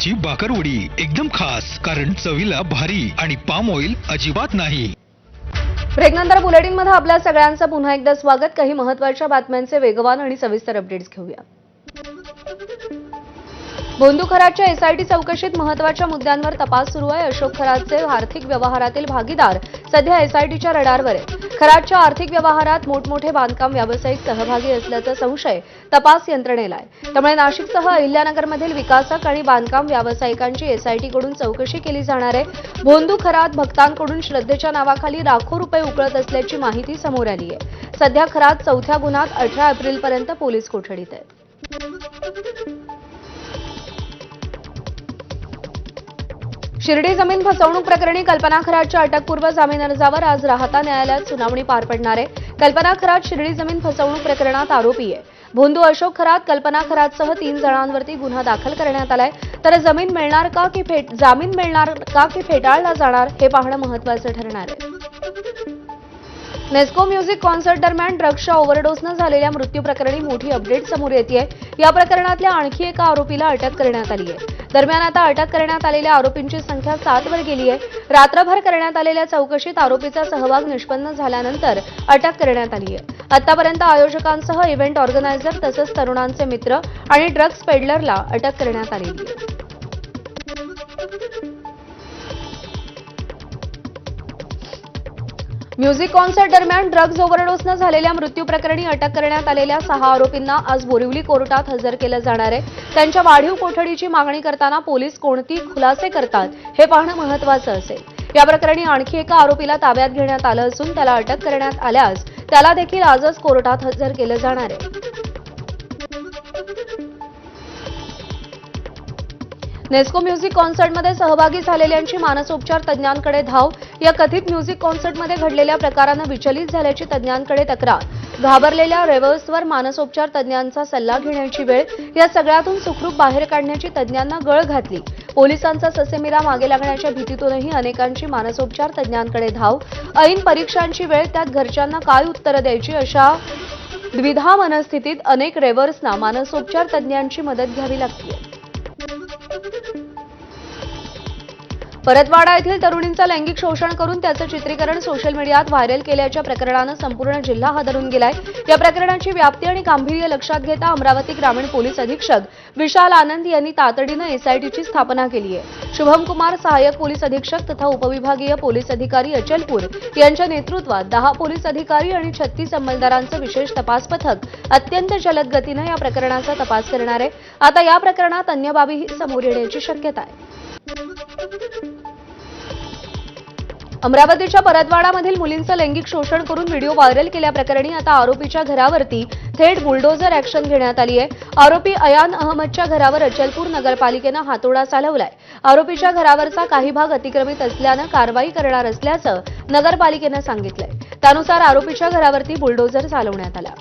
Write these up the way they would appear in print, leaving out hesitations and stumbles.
तुपाची बाकरवडी एकदम खास, कारण चवीला भारी आणि पाम ऑइल अजिबात नाही. ब्रेकनंतर बुलेटिनमध्ये आपल्या सगळ्यांचं पुन्हा एकदा स्वागत. काही महत्त्वाच्या बातम्यांचे वेगवान आणि सविस्तर अपडेट्स घेऊया. भोंदू खरातच्या एसआयटी चौकशीत महत्त्वाच्या मुद्द्यांवर तपास सुरू आहे. अशोक खरातचे आर्थिक व्यवहारातील भागीदार सध्या एसआयटीच्या रडारवर आहेत. खरातच्या आर्थिक व्यवहारात मोठमोठे बांधकाम व्यावसायिक सहभागी असल्याचा संशय तपास यंत्रणेला आहे. त्यामुळे नाशिकसह अहिल्यानगरमधील विकासक आणि बांधकाम व्यावसायिकांची एसआयटीकडून चौकशी केली जाणार आहे. भोंदू खरात भक्तांकडून श्रद्धेच्या नावाखाली लाखो रुपये उकळत असल्याची माहिती समोर आली आहे. सध्या खरात चौथ्या गुन्ह्यात 18 एप्रिलपर्यंत पोलीस कोठडीत आहेत. शिर्डी जमीन फसवणूक प्रकरणी कल्पना खरातच्या अटकपूर्व जामीन अर्जावर आज राहता न्यायालयात सुनावणी पार पडणार आहे. कल्पना खरात शिर्डी जमीन फसवणूक प्रकरणात आरोपी आहे. भोंदू अशोक खरात, कल्पना खरातसह 3 जणांवरती गुन्हा दाखल करण्यात आलाय. तर जामीन मिळणार का की फेटाळला जाणार हे पाहणं महत्त्वाचं ठरणार आहे. नेस्को म्युझिक कॉन्सर्ट दरम्यान ड्रग्सच्या ओव्हरडोसनं झालेल्या मृत्यू प्रकरणी मोठी अपडेट समोर येतेय. या प्रकरणातल्या आणखी एका आरोपीला अटक करण्यात आली आहे. दरम्यान आता अटक करण्यात आलेल्या आरोपींची संख्या 7 वर गेली आहे. रात्रभर करण्यात आलेल्या चौकशीत आरोपीचा सहभाग निष्पन्न झाल्यानंतर अटक करण्यात आली आहे. आतापर्यंत आयोजकांसह इव्हेंट ऑर्गनायझर तसंच तरुणांचे मित्र आणि ड्रग्स पेडलरला अटक करण्यात आलेली आहे. म्युझिक कॉन्सर्ट दरम्यान ड्रग्ज ओव्हरडोसनं झालेल्या मृत्यू प्रकरणी अटक करण्यात आलेल्या 6 आरोपींना आज बोरिवली कोर्टात हजर केलं जाणार आहे. त्यांच्या वाढीव कोठडीची मागणी करताना पोलीस कोणती खुलासे करतात हे पाहणं महत्त्वाचं असेल. या प्रकरणी आणखी एका आरोपीला ताब्यात घेण्यात आलं असून त्याला अटक करण्यात आल्यास त्याला देखील आजच कोर्टात हजर केलं जाणार आहे. नेस्को म्युझिक कॉन्सर्टमध्ये सहभागी झालेल्यांची मानसोपचार तज्ज्ञांकडे धाव. या कथित म्युझिक कॉन्सर्टमध्ये घडलेल्या प्रकारानं विचलित झाल्याची तज्ज्ञांकडे तक्रार. घाबरलेल्या रेव्हर्सवर मानसोपचार तज्ज्ञांचा सल्ला घेण्याची वेळ. या सगळ्यातून सुखरूप बाहेर काढण्याची तज्ज्ञांना गळ घातली. पोलिसांचा ससेमिरा मागे लागण्याच्या भीतीतूनही अनेकांची मानसोपचार तज्ज्ञांकडे धाव. ऐन परीक्षांची वेळ, त्यात घरच्यांना काय उत्तरं द्यायची अशा द्विधा मनस्थितीत अनेक रेव्हर्सना मानसोपचार तज्ज्ञांची मदत घ्यावी लागते. परतवाडा येथील तरुणींचं लैंगिक शोषण करून त्याचं चित्रीकरण सोशल मीडियात व्हायरल केल्याच्या प्रकरणानं संपूर्ण जिल्हा हादरून गेलाय. या प्रकरणाची व्याप्ती आणि गांभीर्य लक्षात घेता अमरावती ग्रामीण पोलीस अधीक्षक विशाल आनंद यांनी तातडीनं एसआयटीची स्थापना केली आहे. शुभम कुमार सहाय्यक पोलीस अधीक्षक तथा उपविभागीय पोलीस अधिकारी अचलपूर यांच्या नेतृत्वात 10 पोलीस अधिकारी आणि 36 अंमलदारांचं विशेष तपास पथक अत्यंत जलद गतीनं या प्रकरणाचा तपास करणार आहे. आता या प्रकरणात अन्य बाबीही समोर येण्याची शक्यता आहे. अमरावतीच्या परतवाडामधील मुलींचं लैंगिक शोषण करून व्हिडिओ व्हायरल केल्याप्रकरणी आता आरोपीच्या घरावरती थेट बुलडोझर ॲक्शन घेण्यात आली आहे. आरोपी अयान अहमदच्या घरावर अचलपूर नगरपालिकेनं हातोडा चालवलाय. आरोपीच्या घरावरचा काही भाग अतिक्रमित असल्यानं कारवाई करणार असल्याचं नगरपालिकेनं सांगितलंय. त्यानुसार आरोपीच्या घरावरती बुलडोझर चालवण्यात आला.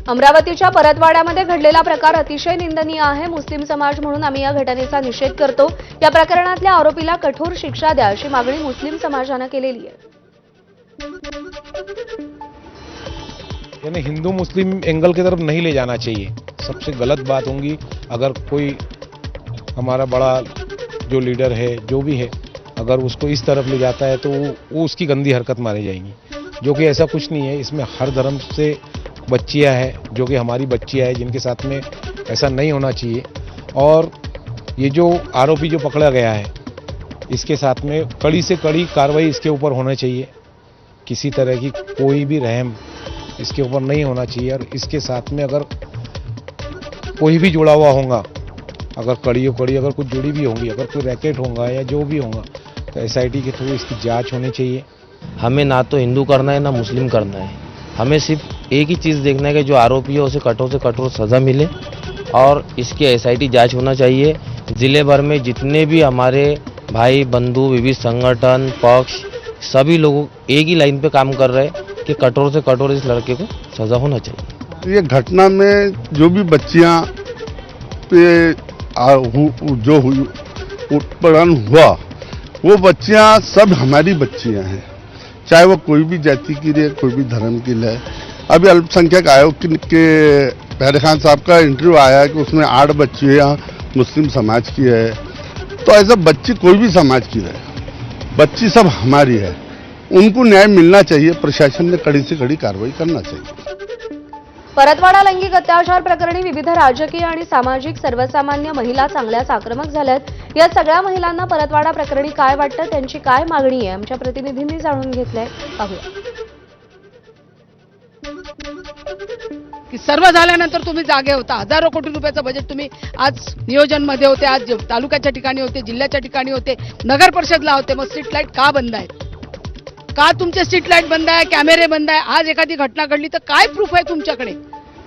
अमरावतीच्या परतवाड्यामध्ये घडलेला प्रकार अतिशय निंदनीय आहे. मुस्लिम समाज म्हणून आम्ही या घटनेचा निषेध करतो. या प्रकरणातल्या आरोपीला कठोर शिक्षा द्या अशी मागणी मुस्लिम समाजानं केलेली आहे. यानी हिंदू मुस्लिम एंगल की तरफ नहीं ले जाना चाहिए. सबसे गलत बात होगी अगर कोई हमारा बड़ा जो लीडर है जो भी है अगर उसको इस तरफ ले जाता है तो वो उसकी गंदी हरकत मानी जाएगी, जो कि ऐसा कुछ नहीं है. इसमें हर धर्म से बच्चियां हैं जो कि हमारी बच्चियां हैं, जिनके साथ में ऐसा नहीं होना चाहिए. और ये जो आरोपी जो पकड़ा गया है इसके साथ में कड़ी से कड़ी कार्रवाई इसके ऊपर होना चाहिए. किसी तरह की कोई भी रहम इसके ऊपर नहीं होना चाहिए. और इसके साथ में अगर कोई भी जुड़ा हुआ होगा, अगर कड़ी अगर कुछ जुड़ी भी होंगी, अगर कोई रैकेट होगा या जो भी होगा, तो एसआईटी के थ्रू इसकी जांच होनी चाहिए. हमें ना तो हिंदू करना है ना मुस्लिम करना है. हमें सिर्फ एक ही चीज़ देखना है कि जो आरोपी है उसे कठोर से कठोर सज़ा मिले और इसकी एसआईटी जांच होना चाहिए. ज़िले भर में जितने भी हमारे भाई बंधु विविध संगठन पक्ष सभी लोग एक ही लाइन पे काम कर रहे हैं कि कठोर से कठोर इस लड़के को सज़ा होना चाहिए. ये घटना में जो भी बच्चियां पे जो उत्पीड़न हुआ वो बच्चियां सब हमारी बच्चियां हैं, चाहे वो कोई भी जाति की रहे कोई भी धर्म की रहे. अभी अल्पसंख्यक आयोग के पहरे खान साहब का इंटरव्यू आया कि उसमें 8 बच्चियाँ मुस्लिम समाज की है, तो ऐसा बच्ची कोई भी समाज की है, बच्ची सब हमारी है, उनको न्याय मिलना चाहिए, प्रशासन ने कड़ी से कड़ी कार्रवाई करना चाहिए। परतवाडा लैंगिक अत्याचार प्रकरणी विविध राजकीय आणि सामाजिक सर्वसामान्य महिला चांगल्याच आक्रमक झाल्यात। या सगळ्या महिलांना परतवाडा प्रकरणी काय वाटतं, त्यांची काय मागणी आहे, आमच्या प्रतिनिधींनी जाणून घेतलंय, पाहूया। की सर्व झाल्यानंतर तुम्ही जागे होता, हजारो कोटी रुपयाचं बजेट तुम्ही आज नियोजनमध्ये होते, आज तालुक्याच्या ठिकाणी होते, जिल्ह्याच्या ठिकाणी होते, नगर परिषदला होते, मग स्ट्रीट लाईट का बंद आहेत? का तुमचे स्ट्रीट लाईट बंद आहे, कॅमेरे बंद आहे? आज एखादी घटना घडली तर काय प्रूफ आहे तुमच्याकडे?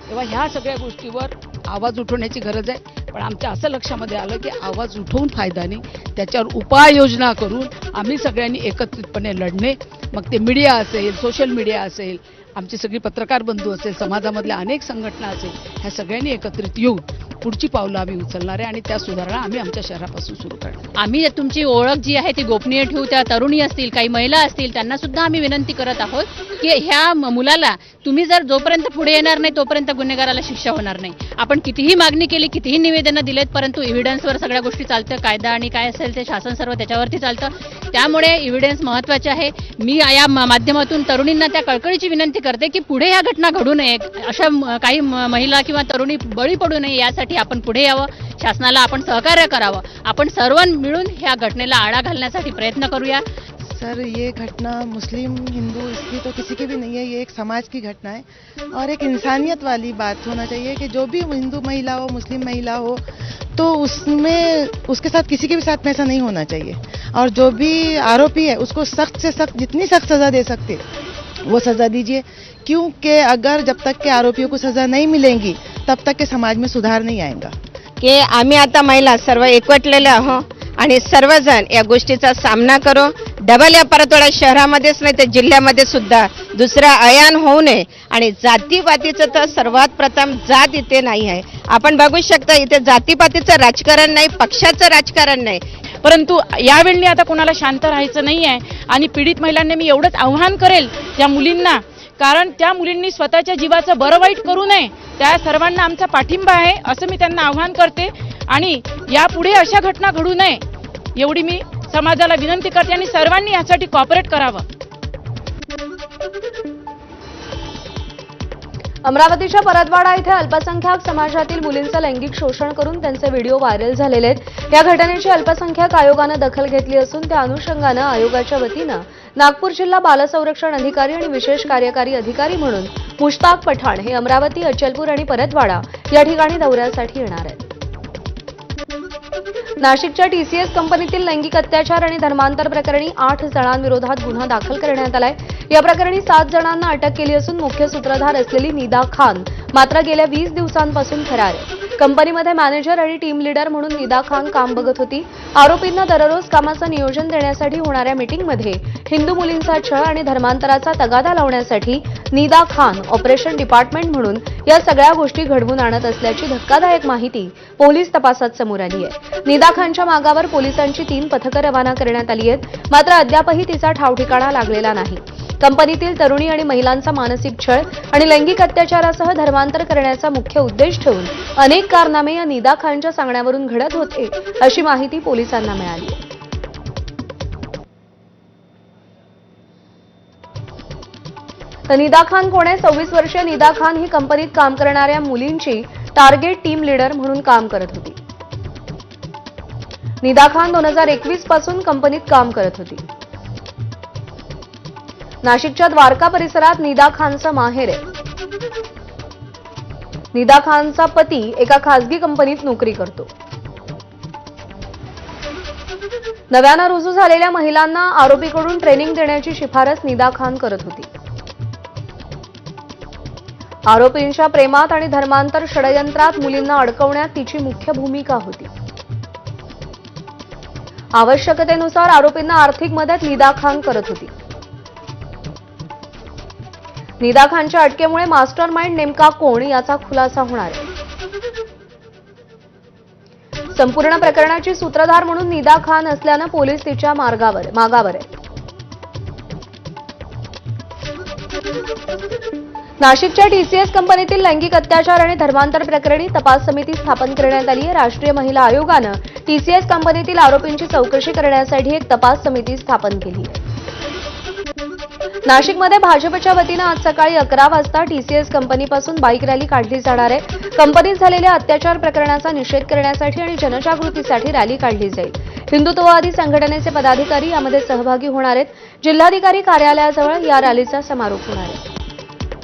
तेव्हा ह्या सगळ्या गोष्टीवर आवाज उठवण्याची गरज आहे। पण आमच्या असं लक्षामध्ये आलं की आवाज उठवून फायदा नाही, त्याच्यावर उपाययोजना करून आम्ही सगळ्यांनी एकत्रितपणे लढणे, मग ते मीडिया असेल, सोशल मीडिया असेल, आमची सगळी पत्रकार बंधू असेल, समाजामधल्या अनेक संघटना असेल, ह्या सगळ्यांनी एकत्रित येऊन पुढची पावलं आम्ही उचलणार आहे आणि त्या सुधारणा आम्ही आमच्या शहरापासून सुरू करणार। आम्ही तुमची ओळख जी आहे ती गोपनीय ठेवू, त्या तरुणी असतील, काही महिला असतील, त्यांना सुद्धा आम्ही विनंती करत आहोत की ह्या मुलाला तुम्ही जर जोपर्यंत पुढे येणार नाही तोपर्यंत गुन्हेगाराला शिक्षा होणार नाही। आपण कितीही मागणी केली, कितीही निवेदनं दिलेत, परंतु एव्हिडन्सवर सगळ्या गोष्टी चालतं, कायदा आणि काय असेल ते शासन सर्व त्याच्यावरती चालतं, त्यामुळे एव्हिडन्स महत्त्वाचे आहे। मी या माध्यमातून तरुणींना त्या कळकळीची विनंती करते की पुढे ह्या घटना घडू नये, अशा काही महिला किंवा तरुणी बळी पडू नये, यासाठी आपण पुढे यावं, शासनाला आपण सहकार्य करावं, आपण सर्व मिळून ह्या घटनेला आळा घालण्यासाठी प्रयत्न करूया। सर, ये घटना मुस्लिम हिंदू इसकी तो किसी की भी नहीं है, ये एक समाज की घटना है और एक इंसानियत वाली बात होना चाहिए कि जो भी हिंदू महिला हो, मुस्लिम महिला हो, तो उसमें उसके साथ किसी के भी साथ में ऐसा नहीं होना चाहिए। और जो भी आरोपी है उसको सख्त से सख्त, जितनी सख्त सज़ा दे सकते वो सज़ा दीजिए, क्योंकि अगर जब तक के आरोपियों को सज़ा नहीं मिलेगी तब तक के समाज में सुधार नहीं आएगा। की आम्ही आता महिला सर्व एकवटलेल्या आहोत आणि सर्वजण या गोष्टीचा सामना करू। डबल या परतवाडा शहरामध्येच नाही तर जिल्ह्यामध्ये सुद्धा दुसरा अयान होऊ नये आणि जातीपातीचं तर सर्वात प्रथम जात इथे नाही आहे। आपण बघू शकता इथे जातीपातीचं राजकारण नाही, पक्षाचं राजकारण नाही, परंतु यावेळी आता कोणाला शांत राहायचं नाही आहे आणि पीडित महिलांना मी एवढंच आव्हान करेल त्या मुलींना, कारण त्या मुलींनी स्वतःच्या जीवाचं बरं वाईट करू नये, त्या सर्वांना आमचा पाठिंबा आहे असं मी त्यांना आव्हान करते आणि यापुढे अशा घटना घडू नये एवढी मी समाजाला विनंती करते आणि सर्वांनी यासाठी कॉपरेट करावं। अमरावतीच्या परतवाडा इथे अल्पसंख्याक समाजातील मुलींचं लैंगिक शोषण करून त्यांचे व्हिडिओ व्हायरल झालेले आहेत। या घटनेची अल्पसंख्याक आयोगानं दखल घेतली असून त्या अनुषंगानं आयोगाच्या वतीनं नागपूर जिल्हा बाल संरक्षण अधिकारी आणि विशेष कार्यकारी अधिकारी म्हणून मुश्ताक पठाण हे अमरावती, अचलपूर आणि परतवाडा या ठिकाणी दौऱ्यासाठी येणार आहेत। नाशिकच्या टीसीएस कंपनीतील लैंगिक अत्याचार आणि धर्मांतर प्रकरणी 8 जणांविरोधात गुन्हा दाखल करण्यात आलाय। या प्रकरणी 7 जणांना अटक केली असून मुख्य सूत्रधार असलेली निदा खान मात्र गेल्या 20 दिवसांपासून फरार आहे। कंपनीमध्ये मॅनेजर आणि टीम लीडर म्हणून निदा खान काम बघत होती। आरोपींना दररोज कामाचं नियोजन देण्यासाठी होणाऱ्या मीटिंगमध्ये हिंदू मुलींचा छळ आणि धर्मांतराचा तगादा लावण्यासाठी निदा खान ऑपरेशन डिपार्टमेंट म्हणून या सगळ्या गोष्टी घडवून आणत असल्याची धक्कादायक माहिती पोलीस तपासात समोर आली आहे। निदा खानच्या मागावर पोलिसांची 3 पथकं रवाना करण्यात आली आहेत, मात्र अद्यापही तिचा ठावठिकाणा लागलेला नाही। कंपनीतील तरुणी आणि महिलांचा मानसिक छळ आणि लैंगिक अत्याचारासह धर्मांतर करण्याचा मुख्य उद्देश ठेवून अनेक कारनामे या निदा खानच्या सांगण्यावरून घडत होते अशी माहिती पोलिसांना मिळाली आहे। तर निदा खान कोण आहे? 26 वर्षीय निदा खान ही कंपनीत काम करणाऱ्या मुलींची टार्गेट टीम लीडर म्हणून काम करत होती। निदा खान 2021 पासून कंपनीत काम करत होती। नाशिकच्या द्वारका परिसरात निदा खानचं माहेर आहे। निदा खानचा पती एका खासगी कंपनीत नोकरी करतो। नव्यानं रुजू झालेल्या महिलांना आरोपीकडून ट्रेनिंग देण्याची शिफारस निदा खान करत होती। आरोपींच्या प्रेमात आणि धर्मांतर षडयंत्रात मुलींना अडकवण्यात तिची मुख्य भूमिका होती। आवश्यकतेनुसार आरोपींना आर्थिक मदत निदा खान करत होती। निदा खानच्या अटकेमुळे मास्टर माइंड नेमका कोण याचा खुलासा होणार आहे। संपूर्ण प्रकरणाची सूत्रधार म्हणून निदा खान असल्यानं पोलीस तिच्या मागावर आहेत। नाशिकच्या टीसीएस कंपनीतील लैंगिक अत्याचार आणि धर्मांतर प्रकरणी तपास समिती स्थापन करण्यात आली आहे. राष्ट्रीय महिला आयोगानं टीसीएस कंपनीतील आरोपींची चौकशी करण्यासाठी एक तपास समिती स्थापन केली आहे. नाशिकमध्ये भाजपच्या वतीनं आज सकाळी 11 वाजता टीसीएस कंपनीपासून बाईक रॅली काढली जाणार आहे. कंपनीत झालेल्या अत्याचार प्रकरणाचा निषेध करण्यासाठी आणि जनजागृतीसाठी रॅली काढली जाईल. हिंदुत्ववादी संघटनेचे पदाधिकारी यामध्ये सहभागी होणार आहेत. जिल्हाधिकारी कार्यालयाजवळ या रॅलीचा समारोप होणार आहे.